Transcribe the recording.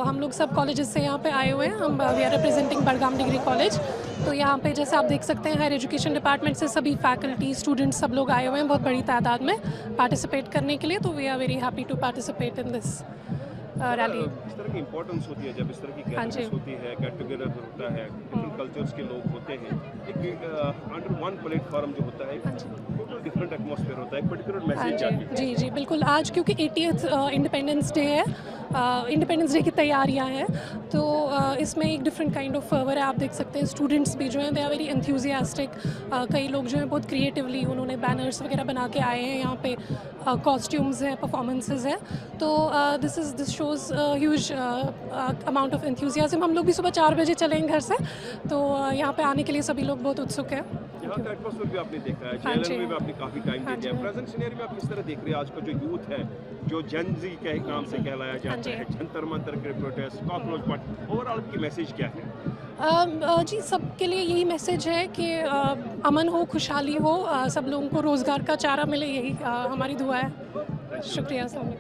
हम लोग सब कॉलेजेस से यहाँ पे आए हुए हैं। हम we are representing Budgam degree college. तो यहाँ पे जैसे आप देख सकते हैं हायर एजुकेशन डिपार्टमेंट से सभी फैकल्टी स्टूडेंट्स सब लोग आए हुए हैं बहुत बड़ी तादाद में पार्टिसिपेट करने के लिए। तो we are very happy to participate in this rally. इस तरह की इम्पोर्टेंस होती है जब इस तरह की हाँ जी। गैदरिंग्स होती है, गेट टुगेदर होता है, डिफरेंट कल्चर्स के लोग होते हैं, एक अंडर वन प्लेटफॉर्म जो होता है, हाँ जी। टोटल डिफरेंट एटमॉस्फेयर होता है, एक पर्टिकुलर हाँ मैसेज जाती है। जी जी बिल्कुल। आज क्योंकि 80th इंडिपेंडेंस डे है, इंडिपेंडेंस डे की तैयारियां हैं, तो इसमें एक डिफरेंट काइंड ऑफ फर्वर है। आप देख सकते हैं स्टूडेंट्स भी जो हैं दे आर वेरी एंथुजियास्टिक। कई लोग जो हैं बहुत क्रिएटिवली उन्होंने बैनर्स वगैरह बना के आए हैं। यहाँ पे कॉस्ट्यूम्स हैं, परफॉर्मेंसेज हैं। तो this shows huge amount of enthusiasm. हम लोग भी सुबह 4 बजे चलेंगे घर से, तो यहाँ पे आने के लिए सभी लोग बहुत उत्सुक हैं। यहाँ का एटमॉस्फेयर भी आपने देखा है, हाँ जी। जेएलएन में भी आपने काफ़ी टाइम हाँ दे दिया जी। है। प्रेजेंट सिनेरियो में आप किस तरह देख रहे हैं आज का जो यूथ है, जो जेन ज़ी के नाम से कहलाया हाँ जाता जी। है, जंतर मंतर के प्रोटेस्ट, कॉकरोच मार्च, ओवरऑल की मैसेज क्या है? जी सबके लिए यही मैसेज है कि अमन हो, खुशहाली हो, सब लोगों को रोज़गार का चारा मिले, यही हमारी दुआ है। शुक्रिया। अस्सलाम वालेकुम।